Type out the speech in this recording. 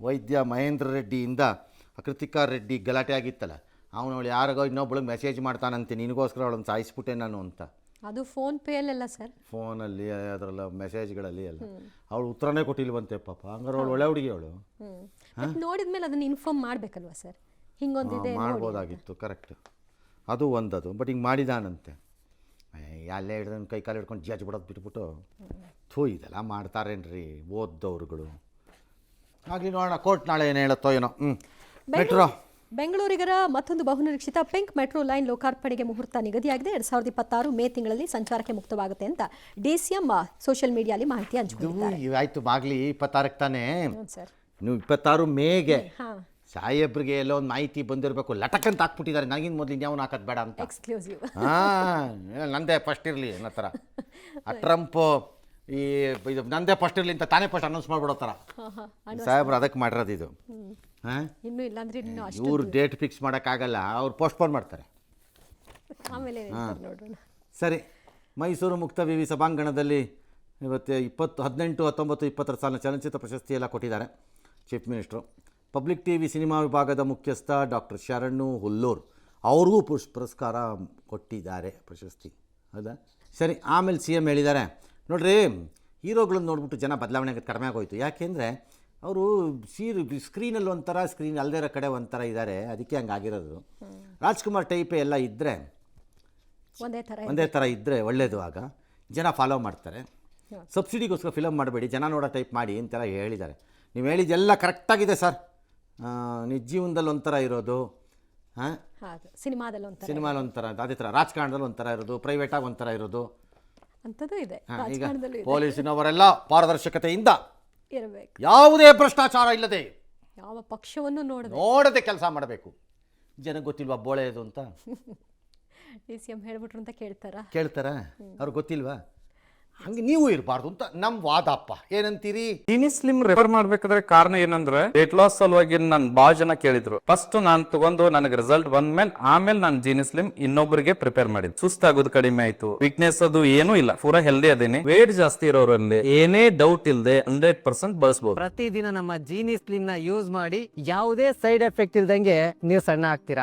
ವೈದ್ಯ ಮಹೇಂದ್ರ ರೆಡ್ಡಿಯಿಂದ ಕೃತಿಕಾ ರೆಡ್ಡಿ ಗಲಾಟೆ ಆಗಿತ್ತಲ್ಲ, ಅವಳು ಯಾರಿಗೋ ಇನ್ನೊಬ್ಬಳಿಗೆ ಮೆಸೇಜ್ ಮಾಡ್ತಾನಂತೆ, ನಿನಗೋಸ್ಕರ ಅವಳನ್ನು ಸಾಯಿಸ್ಬಿಟ್ಟೆ ನಾನು ಅಂತ. ಅದು ಫೋನ್ ಪೇ ಅಲ್ಲೆಲ್ಲ ಸರ್, ಫೋನಲ್ಲಿ ಅದರಲ್ಲ ಮೆಸೇಜ್ಗಳಲ್ಲಿ ಎಲ್ಲ ಅವಳು ಉತ್ತರನೇ ಕೊಟ್ಟಿಲ್ವಂತೆ ಪಾಪ. ಹಂಗಾರೆ ಅವಳು ಒಳ್ಳೆ ಹುಡುಗಿ ಅವಳು. ನೋಡಿದ್ಮೇಲೆ ಅದನ್ನ ಇನ್ಫಾರ್ಮ್ ಮಾಡಬೇಕಲ್ವಾ ಸರ್, ಹಿಂಗೊಂದಿದೆ ಮಾಡ್ಬೋದಾಗಿತ್ತು. ಕರೆಕ್ಟ್, ಅದು ಒಂದದು. ಬಟ್ ಹಿಂಗೆ ಮಾಡಿದಾನಂತೆ. ಅಲ್ಲೇ ಹಿಡ್ದು ಕೈ ಕಾಲು ಹಿಡ್ಕೊಂಡು ಜಾಜ್ ಬಿಡೋದು ಬಿಟ್ಬಿಟ್ಟು ಇದೆಲ್ಲ ಮಾಡ್ತಾರೇನ್ರಿ ಓದ್ದವ್ರುಗಳು. ಆಗಲಿ ನೋಡೋಣ, ಕೋರ್ಟ್ ನಾಳೆ ಏನು ಹೇಳುತ್ತೋ ಏನೋ. ಮೆಟ್ರೋ ಬೆಂಗಳೂರಿಗರ ಮತ್ತೊಂದು ಬಹುನಿರೀಕ್ಷಿತ ಪಿಂಕ್ ಮೆಟ್ರೋ ಲೈನ್ ಲೋಕಾರ್ಪಣೆಗೆ ಮುಹೂರ್ತ ನಿಗದಿಯಾಗಿದೆ. 2026 ಮೇ ತಿಂಗಳಲ್ಲಿ ಸಂಚಾರಕ್ಕೆ ಮುಕ್ತವಾಗುತ್ತೆ ಅಂತ DCM ಸೋಷಿಯಲ್ ಮೀಡಿಯಾಲಿ ಮಾಹಿತಿ ಹಂಚಿಕೊಂಡಿದ್ದಾರೆ. ಆಯ್ತು, ಬಾಗ್ಲಿ 26 ತಾನೇ. ಸರ್ ನೀವು 26 ಮೇಗೆ ಸಾಹೇಬ್ರಿಗೆ ಎಲ್ಲೋ ಒಂದು ಮಾಹಿತಿ ಬಂದಿರಬೇಕು, ಲಟಕಂತ ಹಾಕ್ಬಿಟ್ಟಿದ್ದಾರೆ. ನನಗಿಂತ ಮೊದಲು ಇನ್ಯಾವನು ಹಾಕೋದು ಬೇಡ ಅಂತ. ಎಕ್ಸ್ಕ್ಲೂಸಿವ್. ನಂದೇ ಫಸ್ಟ್ ಇರಲಿ ಅನ್ನೋ ಥರ. ಟ್ರಂಪ್ ಇದು ನಂದೇ ಫಸ್ಟ್ ಇರಲಿ ಅಂತ ತಾನೇ ಫಸ್ಟ್ ಅನೌನ್ಸ್ ಮಾಡಿಬಿಡೋ ಥರ ಸಾಹೇಬ್ರು ಅದಕ್ಕೆ ಮಾಡಿರೋದು ಇದು. ಇನ್ನೂ ಇಲ್ಲಾಂದ್ರೆ ಇನ್ನೂ ಇವ್ರು ಡೇಟ್ ಫಿಕ್ಸ್ ಮಾಡೋಕ್ಕಾಗಲ್ಲ, ಅವ್ರು ಪೋಸ್ಟ್ಪೋನ್ ಮಾಡ್ತಾರೆ. ಆಮೇಲೆ ನೋಡೋಣ. ಸರಿ, ಮೈಸೂರು ಮುಕ್ತ ವಿವಿ ಸಭಾಂಗಣದಲ್ಲಿ ಇವತ್ತು 18, 19, 20 ಸಾಲಿನ ಚಲನಚಿತ್ರ ಪ್ರಶಸ್ತಿ ಎಲ್ಲ ಕೊಟ್ಟಿದ್ದಾರೆ chief minister. Public TV cinema ವಿಭಾಗದ ಮುಖ್ಯಸ್ಥ ಡಾಕ್ಟರ್ ಶರಣು ಹುಲ್ಲೂರ್ ಅವ್ರಿಗೂ ಪುರಸ್ಕಾರ ಕೊಟ್ಟಿದ್ದಾರೆ, ಪ್ರಶಸ್ತಿ. ಹೌದಾ? ಸರಿ, ಆಮೇಲೆ CM ಹೇಳಿದ್ದಾರೆ ನೋಡ್ರಿ, ಹೀರೋಗಳನ್ನ ನೋಡ್ಬಿಟ್ಟು ಜನ ಬದಲಾವಣೆ ಕಡಿಮೆ ಆಗೋಯ್ತು. ಯಾಕೆಂದರೆ ಅವರು ಸ್ಕ್ರೀನಲ್ಲಿ ಒಂಥರ, ಸ್ಕ್ರೀನ್ ಅಲ್ಲದೇ ಇರೋ ಕಡೆ ಒಂಥರ ಇದ್ದಾರೆ, ಅದಕ್ಕೆ ಹಂಗಾಗಿರೋದು. ರಾಜ್ಕುಮಾರ್ ಟೈಪೇ ಎಲ್ಲ ಇದ್ದರೆ, ಒಂದೇ ಥರ ಇದ್ದರೆ ಒಳ್ಳೆಯದು. ಆಗ ಜನ ಫಾಲೋ ಮಾಡ್ತಾರೆ. ಸಬ್ಸಿಡಿಗೋಸ್ಕರ ಫಿಲಮ್ ಮಾಡಬೇಡಿ, ಜನ ನೋಡೋ ಟೈಪ್ ಮಾಡಿ ಅಂತೆಲ್ಲ ಹೇಳಿದ್ದಾರೆ. ನೀವು ಹೇಳಿದ್ದೆಲ್ಲ ಕರೆಕ್ಟಾಗಿದೆ ಸರ್. ನಿಜ ಜೀವನದಲ್ಲಿ ಒಂಥರ ಇರೋದು, ಸಿನಿಮಾದಲ್ಲಿ ಒಂಥರ, ಅದೇ ಥರ ರಾಜಕಾರಣದಲ್ಲಿ ಒಂಥರ ಇರೋದು, ಪ್ರೈವೇಟಾಗಿ ಒಂಥರ ಇರೋದು ಅಂಥದ್ದು ಇದೆ. ಈಗ ಪೊಲೀಸಿನವರೆಲ್ಲ ಪಾರದರ್ಶಕತೆಯಿಂದ ಇರಬೇಕು, ಯಾವುದೇ ಭ್ರಷ್ಟಾಚಾರ ಇಲ್ಲದೆ ಯಾವ ಪಕ್ಷವನ್ನು ನೋಡದೆ ಕೆಲಸ ಮಾಡಬೇಕು. ಜನಕ್ಕೆ ಗೊತ್ತಿಲ್ವಾ ಬೋಳೆದು ಅಂತ? DCM ಹೇಳ್ಬಿಟ್ರು ಅಂತ ಕೇಳ್ತಾರ? ಅವ್ರಿಗೆ ಗೊತ್ತಿಲ್ವಾ? ಹಂಗೆ ನೀವು ಇರಬಾರ್ದು ಅಂತ ನಮ್ಮ ವಾದಪ್ಪ. ಏನಂತೀರಿ? ಜೀನಿ ಸ್ಲಿಮ್ ರೆಫರ್ ಮಾಡ್ಬೇಕಾದ್ರೆ ಕಾರಣ ಏನಂದ್ರೆ ವೇಟ್ ಲಾಸ್ ಸಲುವಾಗಿ ನನ್ ಬಾಳ ಜನ ಕೇಳಿದ್ರು. ಫಸ್ಟ್ ನಾನ್ ತಗೊಂಡು ನನಗೆ ರಿಸಲ್ಟ್ ಬಂದ್ಮೇಲೆ ಆಮೇಲೆ ನಾನು ಜೀನಿ ಸ್ಲಿಮ್ ಇನ್ನೊಬ್ಬರಿಗೆ ಪ್ರಿಪೇರ್ ಮಾಡಿದ್. ಸುಸ್ತಾಗೋದು ಕಡಿಮೆ ಆಯ್ತು, ವೀಕ್ನೆಸ್ ಅದು ಏನೂ ಇಲ್ಲ, ಪೂರಾ ಹೆಲ್ದಿ ಅದೇನೆ. ವೇಟ್ ಜಾಸ್ತಿ ಇರೋರಲ್ಲಿ ಏನೇ ಡೌಟ್ ಇಲ್ಲದೆ 100% ಬಳಸಬಹುದು. ಪ್ರತಿದಿನ ನಮ್ಮ ಜೀನಿ ಸ್ಲಿಮ್ ನ ಯೂಸ್ ಮಾಡಿ ಯಾವುದೇ ಸೈಡ್ ಎಫೆಕ್ಟ್ ಇಲ್ದಂಗೆ ನೀವು ಸಣ್ಣ ಆಗ್ತೀರಾ.